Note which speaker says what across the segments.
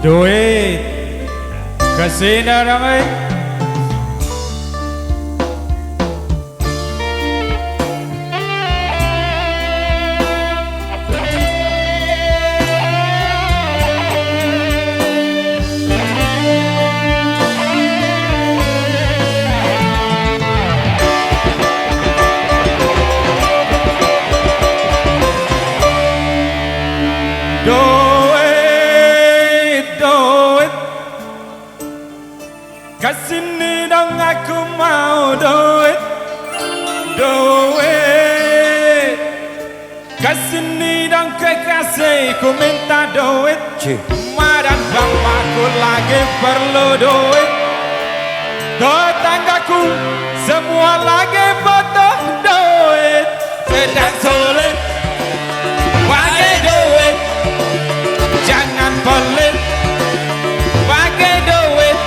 Speaker 1: duit kesini ramai.
Speaker 2: Kesini dong aku mau duit, duit. Kesini dong kekasih ku minta duit. Madan bapakku lagi perlu duit. Tetanggaku semua lagi butuh duit. Sedang sulit pakai duit, jangan pelit pakai duit.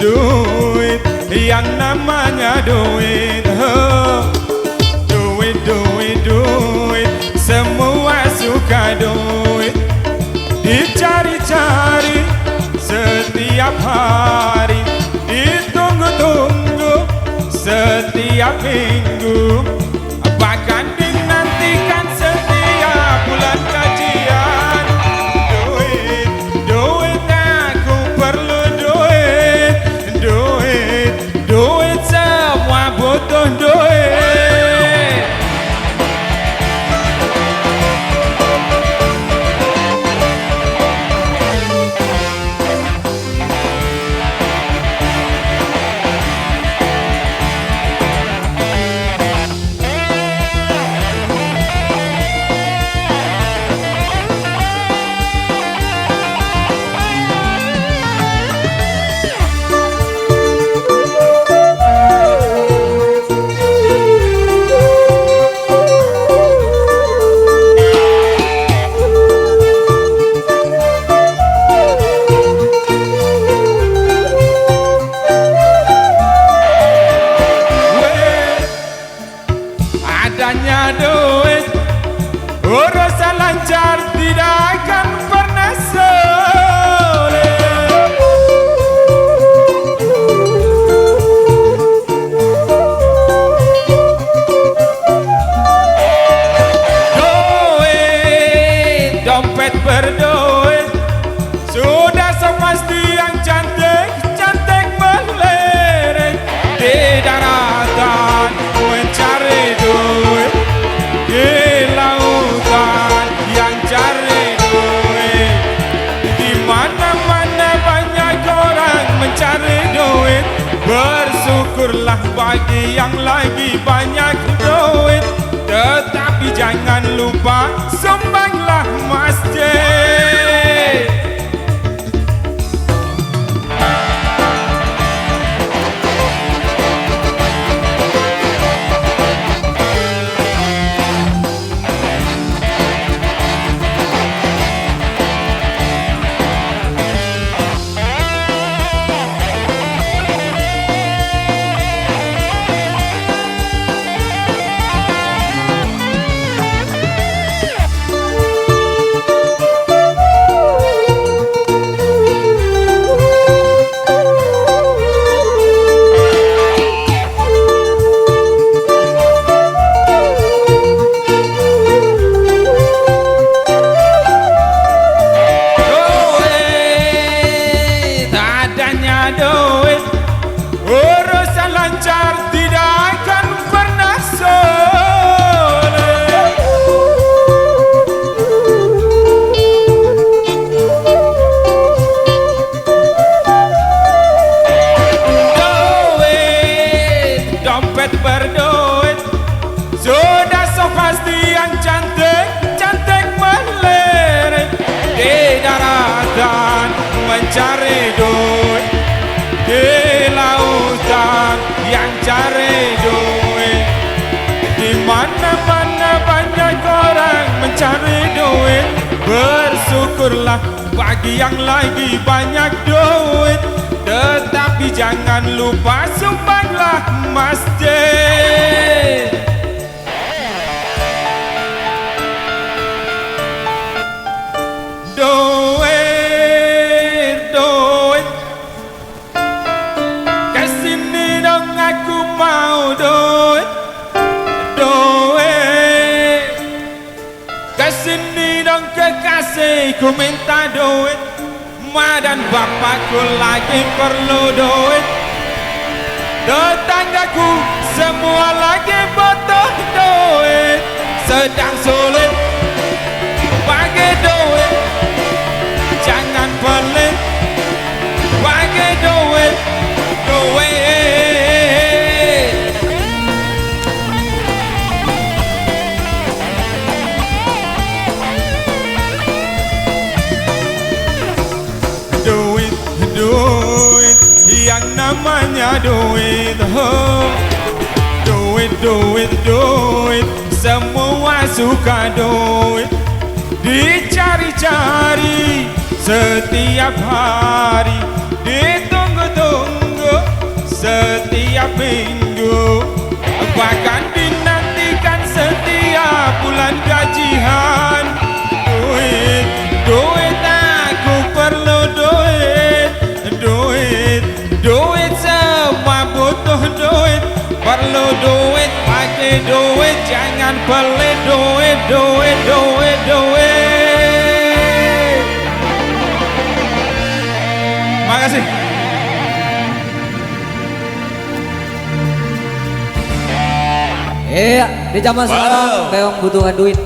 Speaker 2: Duit yang namanya duit, duit, duit, duit, semua suka duit, dicari-cari setiap hari, ditunggu-tunggu setiap minggu, bahkan dinantikan setiap bulan gajian. Duit, duit, aku perlu duit, duit, duit, semua butuh duit. Adanya duit, urusan lancar, tidak akan pernah sulit. Duit, dompet berduit, sudah pasti yang cantik, cantik melirik di daratan mencari duit, di lautan yang cari duit, di mana-mana banyak orang mencari duit. Bersyukurlah bagi yang lagi banyak duit, tetapi jangan lupa sumbanglah masjid. Duit, urusan lancar, tidak akan pernah sulit. Duit, dompet berduit, sudah pasti yang cantik, cantik melirik di daratan mencari duit, di lautan yang cari duit, di mana-mana banyak orang mencari duit. Bersyukurlah bagi yang lagi banyak duit, Tetapi jangan lupa sumbanglah masjid. Duit, duit, kesini dong aku mau duit. Duit, kesini dong kekasihku minta duit. Ma dan bapakku lagi perlu duit. Tetanggaku semua lagi butuh duit. Sedang sulit pakai duit. Jangan pelit pakai duit. Duit, duit, duit, yang namanya duit. Oh. Duit, duit, duit, semua suka duit. Dicari-cari setiap hari, ditunggu-tunggu setiap minggu, bahkan dinantikan setiap bulan gajian. Duit, duit, aku perlu duit. Duit, duit, semua butuh duit. Perlu duit, pakai duit, jangan pelit. Duit, duit, duit, duit. Makasih.
Speaker 3: Iya, di zaman sekarang memang butuhkan duit.